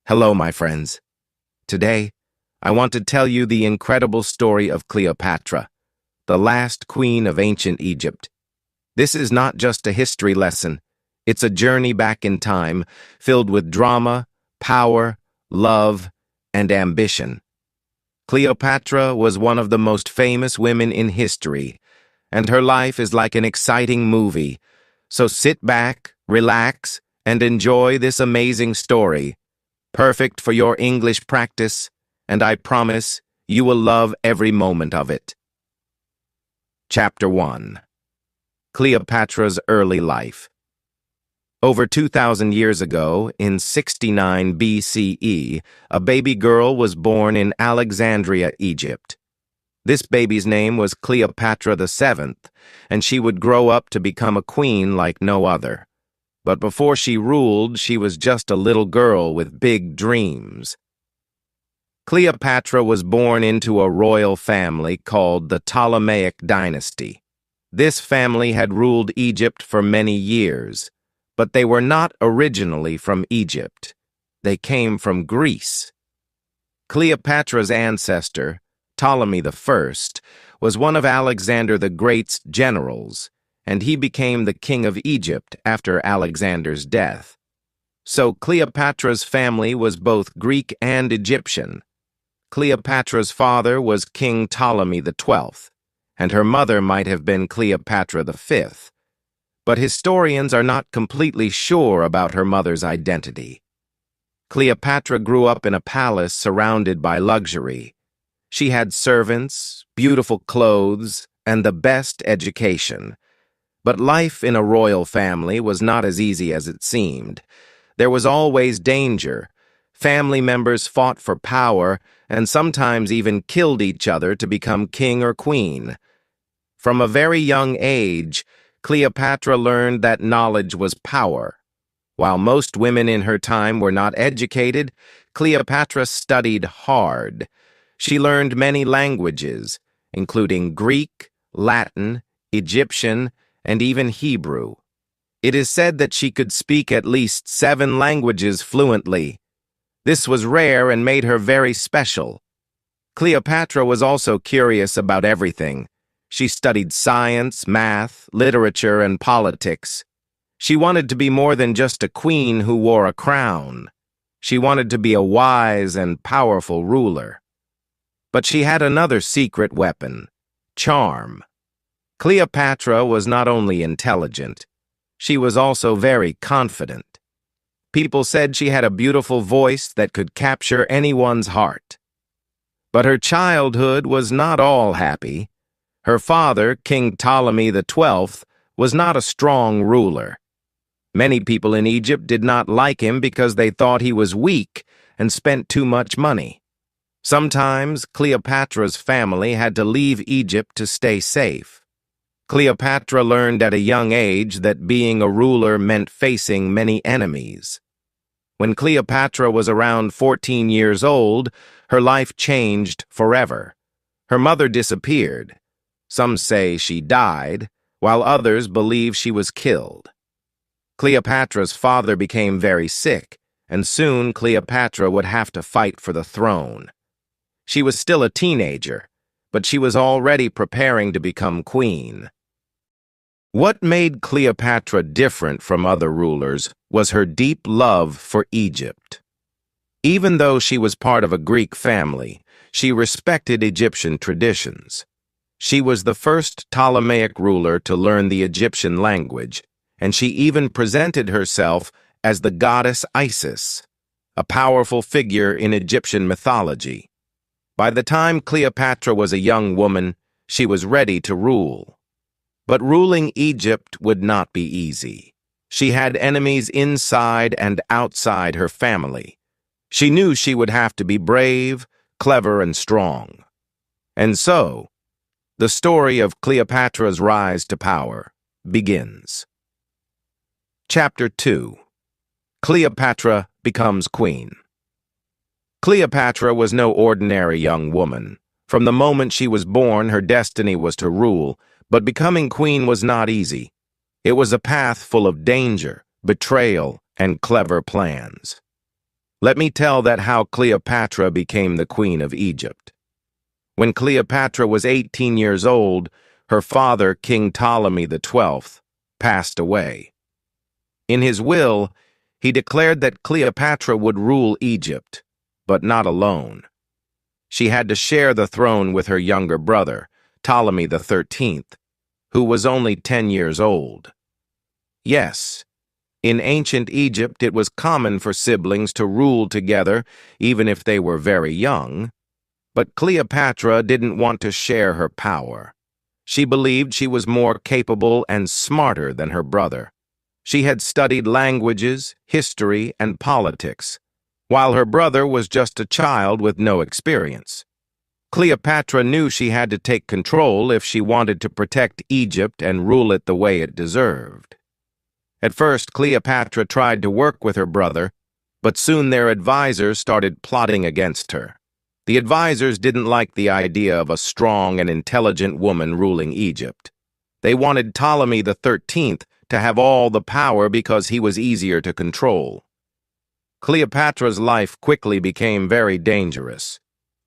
Hello, my friends. Today, I want to tell you the incredible story of Cleopatra, the last queen of ancient Egypt. This is not just a history lesson. It's a journey back in time, filled with drama, power, love, and ambition. Cleopatra was one of the most famous women in history, and her life is like an exciting movie. So sit back, relax, and enjoy this amazing story. Perfect for your English practice, and I promise you will love every moment of it. Chapter 1. Cleopatra's Early Life. Over 2,000 years ago, in 69 BCE, a baby girl was born in Alexandria, Egypt. This baby's name was Cleopatra VII, and she would grow up to become a queen like no other. But before she ruled, she was just a little girl with big dreams. Cleopatra was born into a royal family called the Ptolemaic dynasty. This family had ruled Egypt for many years, but they were not originally from Egypt. They came from Greece. Cleopatra's ancestor, Ptolemy I, was one of Alexander the Great's generals, and he became the king of Egypt after Alexander's death. So Cleopatra's family was both Greek and Egyptian. Cleopatra's father was King Ptolemy XII, and her mother might have been Cleopatra V. But historians are not completely sure about her mother's identity. Cleopatra grew up in a palace surrounded by luxury. She had servants, beautiful clothes, and the best education. But life in a royal family was not as easy as it seemed. There was always danger. Family members fought for power and sometimes even killed each other to become king or queen. From a very young age, Cleopatra learned that knowledge was power. While most women in her time were not educated, Cleopatra studied hard. She learned many languages, including Greek, Latin, Egyptian, and even Hebrew. It is said that she could speak at least 7 languages fluently. This was rare and made her very special. Cleopatra was also curious about everything. She studied science, math, literature, and politics. She wanted to be more than just a queen who wore a crown. She wanted to be a wise and powerful ruler. But she had another secret weapon: charm. Cleopatra was not only intelligent, she was also very confident. People said she had a beautiful voice that could capture anyone's heart. But her childhood was not all happy. Her father, King Ptolemy XII, was not a strong ruler. Many people in Egypt did not like him because they thought he was weak and spent too much money. Sometimes Cleopatra's family had to leave Egypt to stay safe. Cleopatra learned at a young age that being a ruler meant facing many enemies. When Cleopatra was around 14 years old, her life changed forever. Her mother disappeared. Some say she died, while others believe she was killed. Cleopatra's father became very sick, and soon Cleopatra would have to fight for the throne. She was still a teenager, but she was already preparing to become queen. What made Cleopatra different from other rulers was her deep love for Egypt. Even though she was part of a Greek family, she respected Egyptian traditions. She was the first Ptolemaic ruler to learn the Egyptian language, and she even presented herself as the goddess Isis, a powerful figure in Egyptian mythology. By the time Cleopatra was a young woman, she was ready to rule. But ruling Egypt would not be easy. She had enemies inside and outside her family. She knew she would have to be brave, clever, and strong. And so, the story of Cleopatra's rise to power begins. Chapter 2. Cleopatra becomes queen. Cleopatra was no ordinary young woman. From the moment she was born, her destiny was to rule, but becoming queen was not easy. It was a path full of danger, betrayal, and clever plans. Let me tell that how Cleopatra became the queen of Egypt. When Cleopatra was 18 years old, her father, King Ptolemy XII, passed away. In his will, he declared that Cleopatra would rule Egypt, but not alone. She had to share the throne with her younger brother, Ptolemy XIII, who was only 10 years old. Yes, in ancient Egypt it was common for siblings to rule together even if they were very young, but Cleopatra didn't want to share her power. She believed she was more capable and smarter than her brother. She had studied languages, history, and politics, while her brother was just a child with no experience. Cleopatra knew she had to take control if she wanted to protect Egypt and rule it the way it deserved. At first, Cleopatra tried to work with her brother, but soon their advisors started plotting against her. The advisors didn't like the idea of a strong and intelligent woman ruling Egypt. They wanted Ptolemy XIII to have all the power because he was easier to control. Cleopatra's life quickly became very dangerous.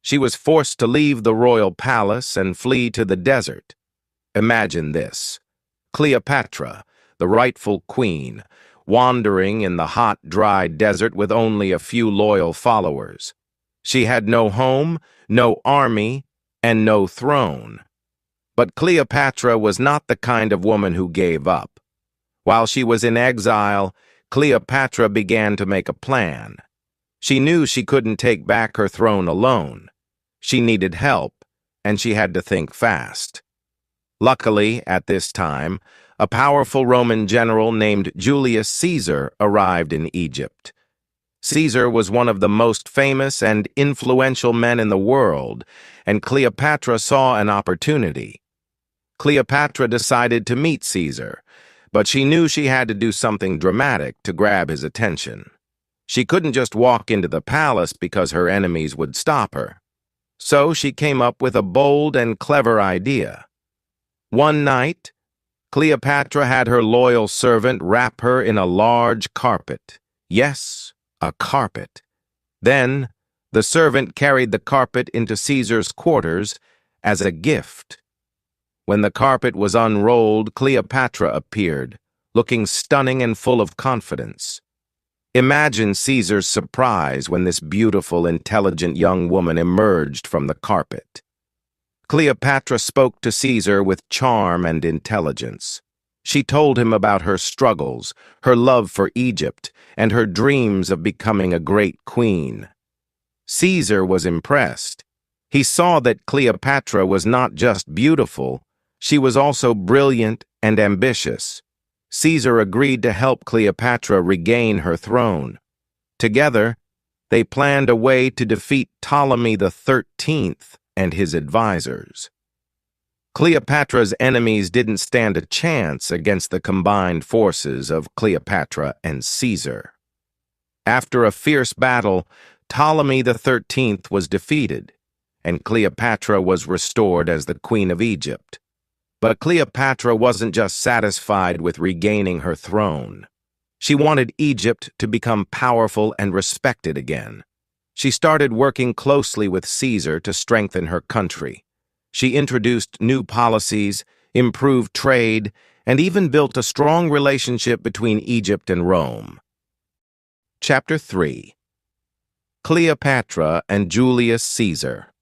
She was forced to leave the royal palace and flee to the desert. Imagine this: Cleopatra, the rightful queen, wandering in the hot, dry desert with only a few loyal followers. She had no home, no army, and no throne. But Cleopatra was not the kind of woman who gave up. While she was in exile, Cleopatra began to make a plan. She knew she couldn't take back her throne alone. She needed help, and she had to think fast. Luckily, at this time, a powerful Roman general named Julius Caesar arrived in Egypt. Caesar was one of the most famous and influential men in the world, and Cleopatra saw an opportunity. Cleopatra decided to meet Caesar, but she knew she had to do something dramatic to grab his attention. She couldn't just walk into the palace because her enemies would stop her. So she came up with a bold and clever idea. One night, Cleopatra had her loyal servant wrap her in a large carpet. Yes, a carpet. Then, the servant carried the carpet into Caesar's quarters as a gift. When the carpet was unrolled, Cleopatra appeared, looking stunning and full of confidence. Imagine Caesar's surprise when this beautiful, intelligent young woman emerged from the carpet. Cleopatra spoke to Caesar with charm and intelligence. She told him about her struggles, her love for Egypt, and her dreams of becoming a great queen. Caesar was impressed. He saw that Cleopatra was not just beautiful, she was also brilliant and ambitious. Caesar agreed to help Cleopatra regain her throne. Together, they planned a way to defeat Ptolemy XIII and his advisors. Cleopatra's enemies didn't stand a chance against the combined forces of Cleopatra and Caesar. After a fierce battle, Ptolemy XIII was defeated, and Cleopatra was restored as the Queen of Egypt. But Cleopatra wasn't just satisfied with regaining her throne. She wanted Egypt to become powerful and respected again. She started working closely with Caesar to strengthen her country. She introduced new policies, improved trade, and even built a strong relationship between Egypt and Rome. Chapter 3. Cleopatra and Julius Caesar.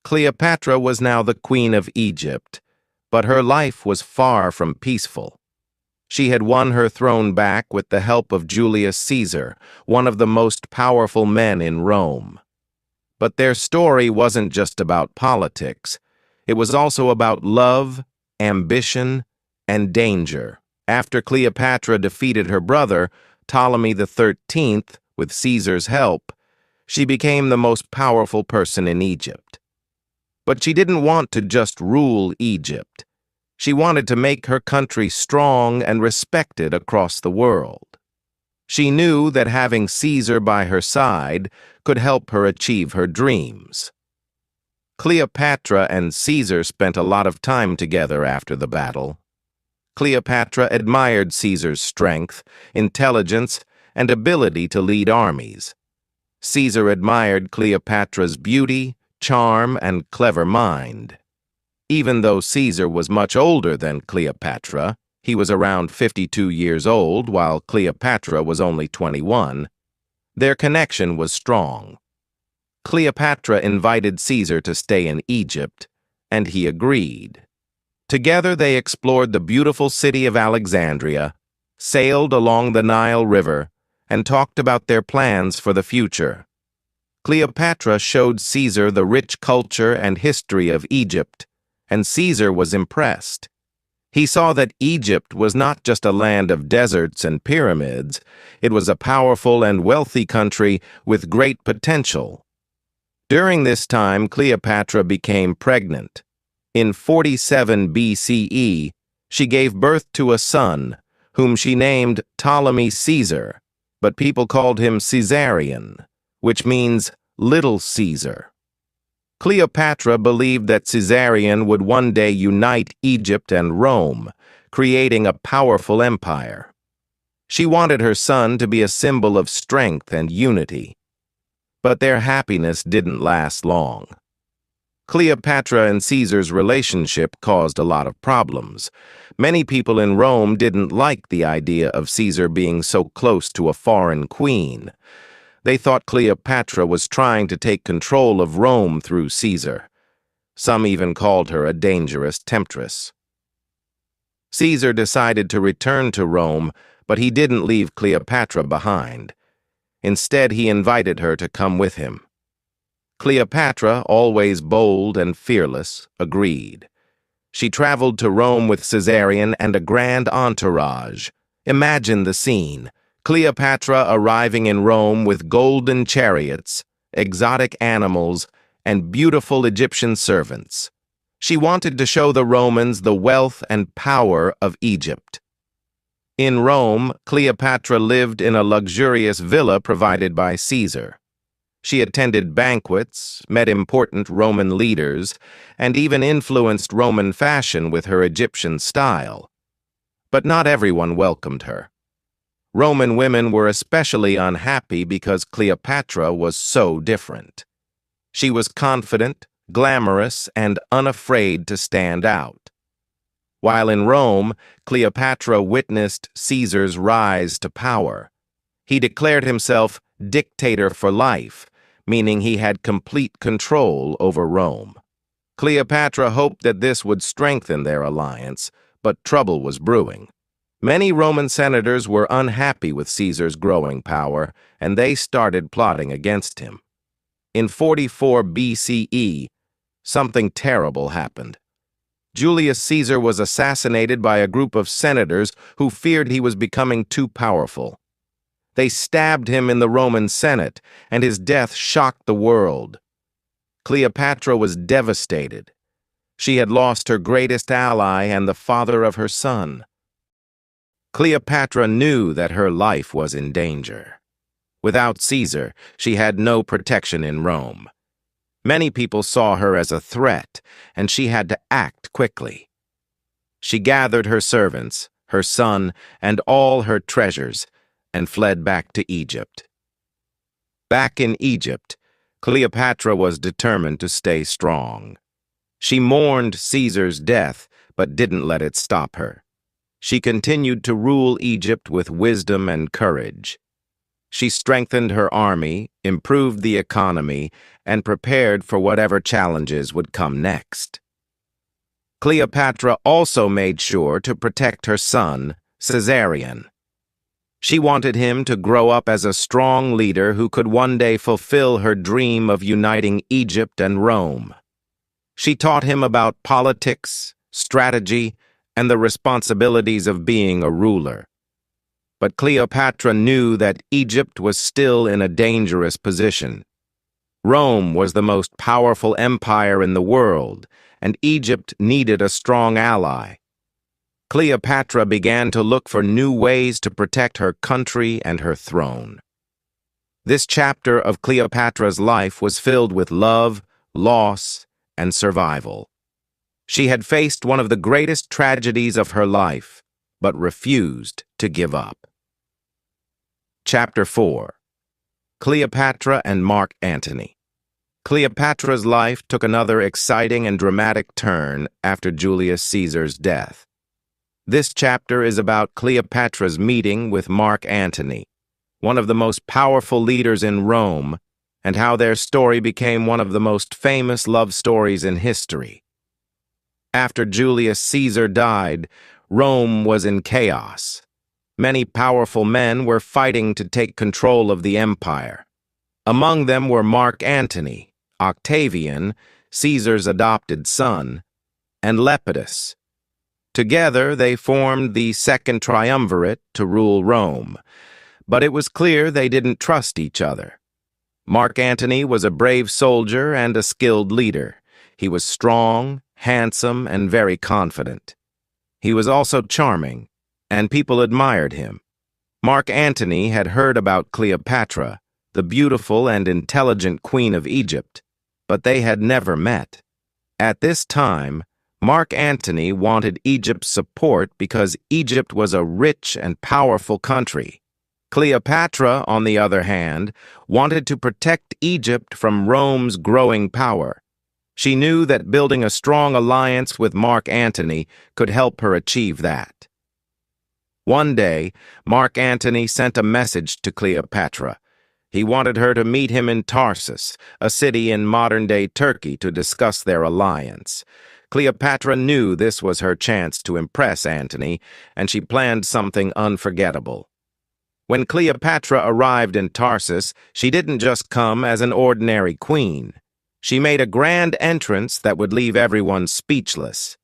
Cleopatra was now the Queen of Egypt, but her life was far from peaceful. She had won her throne back with the help of Julius Caesar, one of the most powerful men in Rome. But their story wasn't just about politics. It was also about love, ambition, and danger. After Cleopatra defeated her brother, Ptolemy XIII, with Caesar's help, she became the most powerful person in Egypt. But she didn't want to just rule Egypt. She wanted to make her country strong and respected across the world. She knew that having Caesar by her side could help her achieve her dreams. Cleopatra and Caesar spent a lot of time together after the battle. Cleopatra admired Caesar's strength, intelligence, and ability to lead armies. Caesar admired Cleopatra's beauty, charm, and clever mind. Even though Caesar was much older than Cleopatra, he was around 52 years old while Cleopatra was only 21, their connection was strong. Cleopatra invited Caesar to stay in Egypt, and he agreed. Together they explored the beautiful city of Alexandria, sailed along the Nile River, and talked about their plans for the future. Cleopatra showed Caesar the rich culture and history of Egypt, and Caesar was impressed. He saw that Egypt was not just a land of deserts and pyramids, it was a powerful and wealthy country with great potential. During this time, Cleopatra became pregnant. In 47 BCE, she gave birth to a son, whom she named Ptolemy Caesar, but people called him Caesarion, which means Little Caesar. Cleopatra believed that Caesarion would one day unite Egypt and Rome, creating a powerful empire. She wanted her son to be a symbol of strength and unity. But their happiness didn't last long. Cleopatra and Caesar's relationship caused a lot of problems. Many people in Rome didn't like the idea of Caesar being so close to a foreign queen. They thought Cleopatra was trying to take control of Rome through Caesar. Some even called her a dangerous temptress. Caesar decided to return to Rome, but he didn't leave Cleopatra behind. Instead, he invited her to come with him. Cleopatra, always bold and fearless, agreed. She traveled to Rome with Caesarion and a grand entourage. Imagine the scene. Cleopatra arriving in Rome with golden chariots, exotic animals, and beautiful Egyptian servants. She wanted to show the Romans the wealth and power of Egypt. In Rome, Cleopatra lived in a luxurious villa provided by Caesar. She attended banquets, met important Roman leaders, and even influenced Roman fashion with her Egyptian style. But not everyone welcomed her. Roman women were especially unhappy because Cleopatra was so different. She was confident, glamorous, and unafraid to stand out. While in Rome, Cleopatra witnessed Caesar's rise to power. He declared himself dictator for life, meaning he had complete control over Rome. Cleopatra hoped that this would strengthen their alliance, but trouble was brewing. Many Roman senators were unhappy with Caesar's growing power, and they started plotting against him. In 44 BCE, something terrible happened. Julius Caesar was assassinated by a group of senators who feared he was becoming too powerful. They stabbed him in the Roman Senate, and his death shocked the world. Cleopatra was devastated. She had lost her greatest ally and the father of her son. Cleopatra knew that her life was in danger. Without Caesar, she had no protection in Rome. Many people saw her as a threat, and she had to act quickly. She gathered her servants, her son, and all her treasures, and fled back to Egypt. Back in Egypt, Cleopatra was determined to stay strong. She mourned Caesar's death, but didn't let it stop her. She continued to rule Egypt with wisdom and courage. She strengthened her army, improved the economy, and prepared for whatever challenges would come next. Cleopatra also made sure to protect her son, Caesarion. She wanted him to grow up as a strong leader who could one day fulfill her dream of uniting Egypt and Rome. She taught him about politics, strategy, and the responsibilities of being a ruler. But Cleopatra knew that Egypt was still in a dangerous position. Rome was the most powerful empire in the world, and Egypt needed a strong ally. Cleopatra began to look for new ways to protect her country and her throne. This chapter of Cleopatra's life was filled with love, loss, and survival. She had faced one of the greatest tragedies of her life, but refused to give up. Chapter 4. Cleopatra and Mark Antony. Cleopatra's life took another exciting and dramatic turn after Julius Caesar's death. This chapter is about Cleopatra's meeting with Mark Antony, one of the most powerful leaders in Rome, and how their story became one of the most famous love stories in history. After Julius Caesar died, Rome was in chaos. Many powerful men were fighting to take control of the empire. Among them were Mark Antony, Octavian, Caesar's adopted son, and Lepidus. Together they formed the Second Triumvirate to rule Rome, but it was clear they didn't trust each other. Mark Antony was a brave soldier and a skilled leader. He was strong, handsome, and very confident. He was also charming, and people admired him. Mark Antony had heard about Cleopatra, the beautiful and intelligent queen of Egypt, but they had never met. At this time, Mark Antony wanted Egypt's support because Egypt was a rich and powerful country. Cleopatra, on the other hand, wanted to protect Egypt from Rome's growing power. She knew that building a strong alliance with Mark Antony could help her achieve that. One day, Mark Antony sent a message to Cleopatra. He wanted her to meet him in Tarsus, a city in modern-day Turkey, to discuss their alliance. Cleopatra knew this was her chance to impress Antony, and she planned something unforgettable. When Cleopatra arrived in Tarsus, she didn't just come as an ordinary queen. She made a grand entrance that would leave everyone speechless.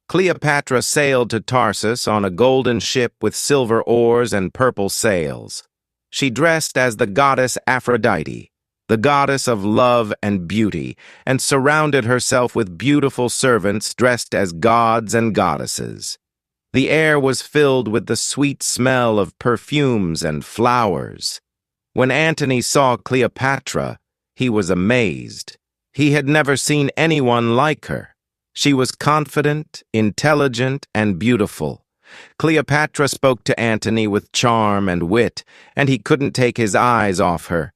Cleopatra sailed to Tarsus on a golden ship with silver oars and purple sails. She dressed as the goddess Aphrodite, the goddess of love and beauty, and surrounded herself with beautiful servants dressed as gods and goddesses. The air was filled with the sweet smell of perfumes and flowers. When Antony saw Cleopatra, he was amazed. He had never seen anyone like her. She was confident, intelligent, and beautiful. Cleopatra spoke to Antony with charm and wit, and he couldn't take his eyes off her.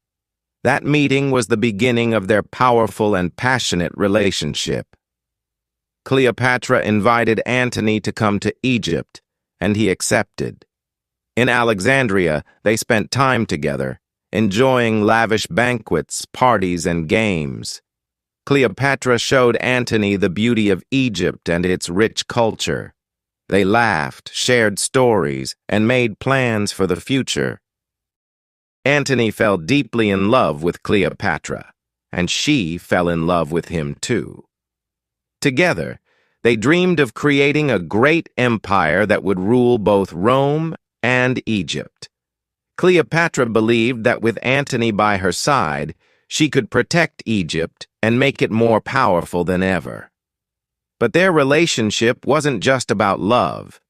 That meeting was the beginning of their powerful and passionate relationship. Cleopatra invited Antony to come to Egypt, and he accepted. In Alexandria, they spent time together, enjoying lavish banquets, parties, and games. Cleopatra showed Antony the beauty of Egypt and its rich culture. They laughed, shared stories, and made plans for the future. Antony fell deeply in love with Cleopatra, and she fell in love with him too. Together, they dreamed of creating a great empire that would rule both Rome and Egypt. Cleopatra believed that with Antony by her side, she could protect Egypt and make it more powerful than ever. But their relationship wasn't just about love.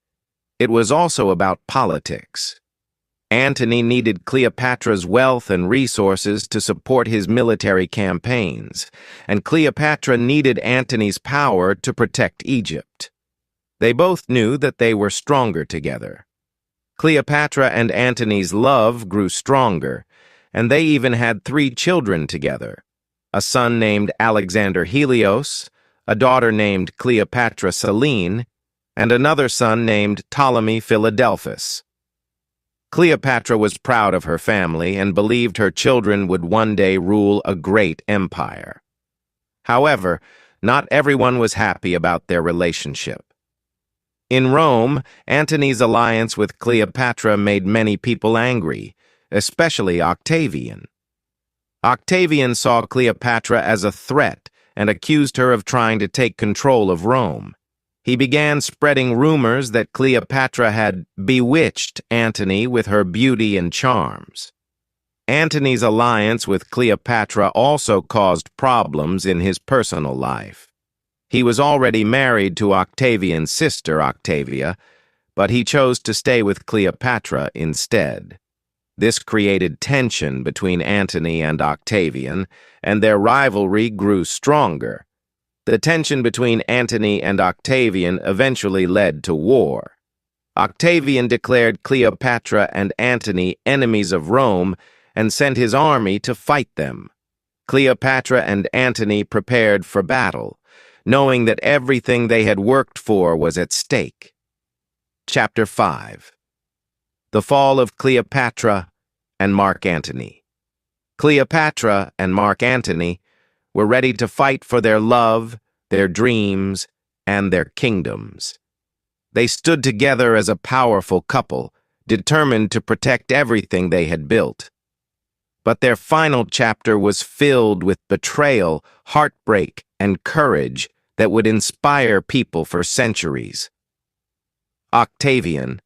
It was also about politics. Antony needed Cleopatra's wealth and resources to support his military campaigns, and Cleopatra needed Antony's power to protect Egypt. They both knew that they were stronger together. Cleopatra and Antony's love grew stronger, and they even had 3 children together: a son named Alexander Helios, a daughter named Cleopatra Selene, and another son named Ptolemy Philadelphus. Cleopatra was proud of her family and believed her children would one day rule a great empire. However, not everyone was happy about their relationship. In Rome, Antony's alliance with Cleopatra made many people angry, especially Octavian. Octavian saw Cleopatra as a threat and accused her of trying to take control of Rome. He began spreading rumors that Cleopatra had bewitched Antony with her beauty and charms. Antony's alliance with Cleopatra also caused problems in his personal life. He was already married to Octavian's sister, Octavia, but he chose to stay with Cleopatra instead. This created tension between Antony and Octavian, and their rivalry grew stronger. The tension between Antony and Octavian eventually led to war. Octavian declared Cleopatra and Antony enemies of Rome and sent his army to fight them. Cleopatra and Antony prepared for battle, knowing that everything they had worked for was at stake. Chapter 5. The Fall of Cleopatra and Mark Antony. Cleopatra and Mark Antony were ready to fight for their love, their dreams, and their kingdoms. They stood together as a powerful couple, determined to protect everything they had built. But their final chapter was filled with betrayal, heartbreak, and courage that would inspire people for centuries. Octavian,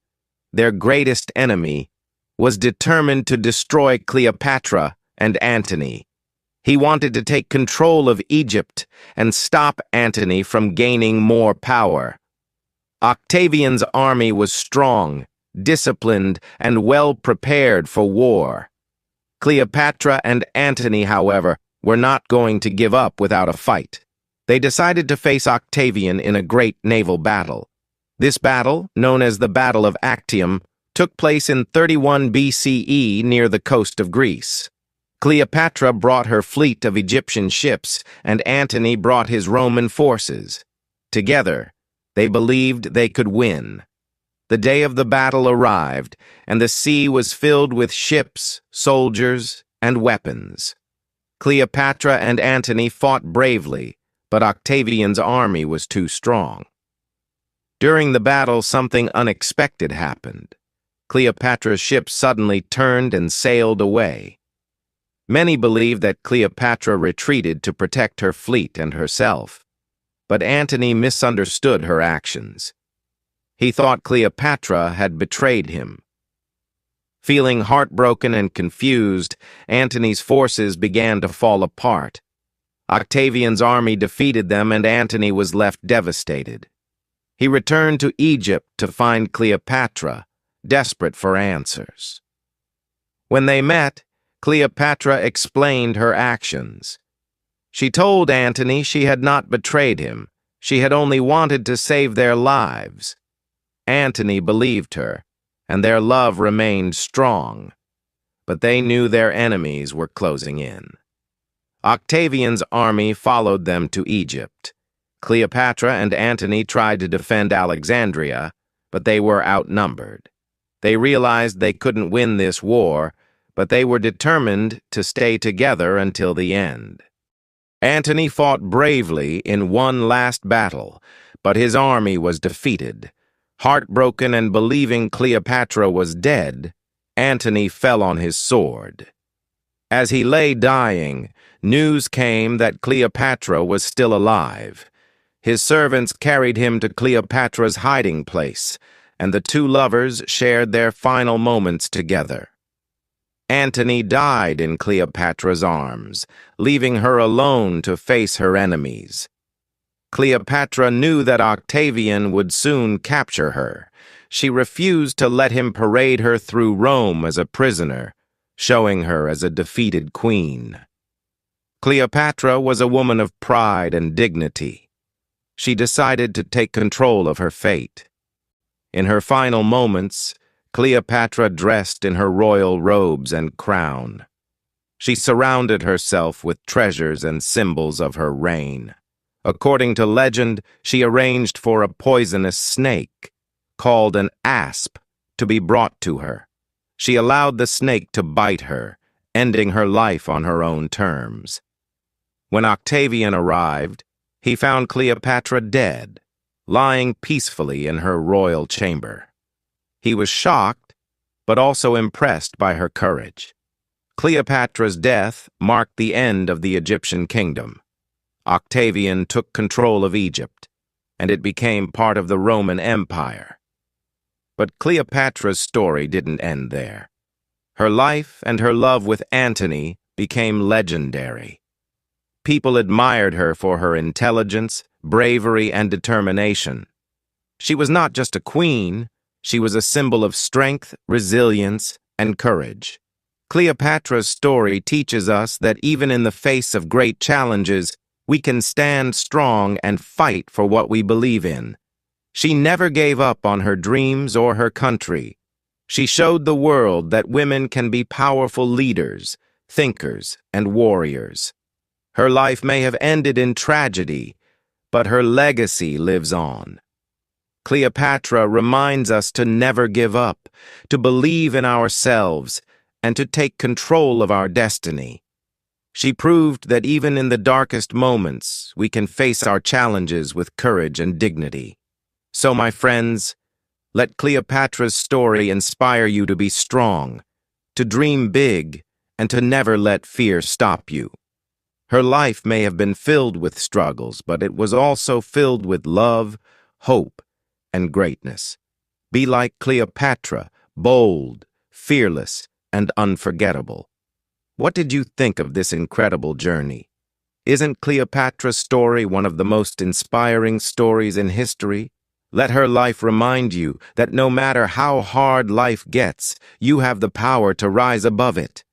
their greatest enemy, was determined to destroy Cleopatra and Antony. He wanted to take control of Egypt and stop Antony from gaining more power. Octavian's army was strong, disciplined, and well prepared for war. Cleopatra and Antony, however, were not going to give up without a fight. They decided to face Octavian in a great naval battle. This battle, known as the Battle of Actium, took place in 31 BCE near the coast of Greece. Cleopatra brought her fleet of Egyptian ships, and Antony brought his Roman forces. Together, they believed they could win. The day of the battle arrived, and the sea was filled with ships, soldiers, and weapons. Cleopatra and Antony fought bravely, but Octavian's army was too strong. During the battle, something unexpected happened. Cleopatra's ship suddenly turned and sailed away. Many believe that Cleopatra retreated to protect her fleet and herself, but Antony misunderstood her actions. He thought Cleopatra had betrayed him. Feeling heartbroken and confused, Antony's forces began to fall apart. Octavian's army defeated them, and Antony was left devastated. He returned to Egypt to find Cleopatra, desperate for answers. When they met, Cleopatra explained her actions. She told Antony she had not betrayed him. She had only wanted to save their lives. Antony believed her, and their love remained strong. But they knew their enemies were closing in. Octavian's army followed them to Egypt. Cleopatra and Antony tried to defend Alexandria, but they were outnumbered. They realized they couldn't win this war, but they were determined to stay together until the end. Antony fought bravely in one last battle, but his army was defeated. Heartbroken and believing Cleopatra was dead, Antony fell on his sword. As he lay dying, news came that Cleopatra was still alive. His servants carried him to Cleopatra's hiding place, and the two lovers shared their final moments together. Antony died in Cleopatra's arms, leaving her alone to face her enemies. Cleopatra knew that Octavian would soon capture her. She refused to let him parade her through Rome as a prisoner, showing her as a defeated queen. Cleopatra was a woman of pride and dignity. She decided to take control of her fate. In her final moments, Cleopatra dressed in her royal robes and crown. She surrounded herself with treasures and symbols of her reign. According to legend, she arranged for a poisonous snake, called an asp, to be brought to her. She allowed the snake to bite her, ending her life on her own terms. When Octavian arrived, he found Cleopatra dead, lying peacefully in her royal chamber. He was shocked, but also impressed by her courage. Cleopatra's death marked the end of the Egyptian kingdom. Octavian took control of Egypt, and it became part of the Roman Empire. But Cleopatra's story didn't end there. Her life and her love with Antony became legendary. People admired her for her intelligence, bravery, and determination. She was not just a queen, she was a symbol of strength, resilience, and courage. Cleopatra's story teaches us that even in the face of great challenges, we can stand strong and fight for what we believe in. She never gave up on her dreams or her country. She showed the world that women can be powerful leaders, thinkers, and warriors. Her life may have ended in tragedy, but her legacy lives on. Cleopatra reminds us to never give up, to believe in ourselves, and to take control of our destiny. She proved that even in the darkest moments, we can face our challenges with courage and dignity. So, my friends, let Cleopatra's story inspire you to be strong, to dream big, and to never let fear stop you. Her life may have been filled with struggles, but it was also filled with love, hope, and greatness. Be like Cleopatra, bold, fearless, and unforgettable. What did you think of this incredible journey? Isn't Cleopatra's story one of the most inspiring stories in history? Let her life remind you that no matter how hard life gets, you have the power to rise above it.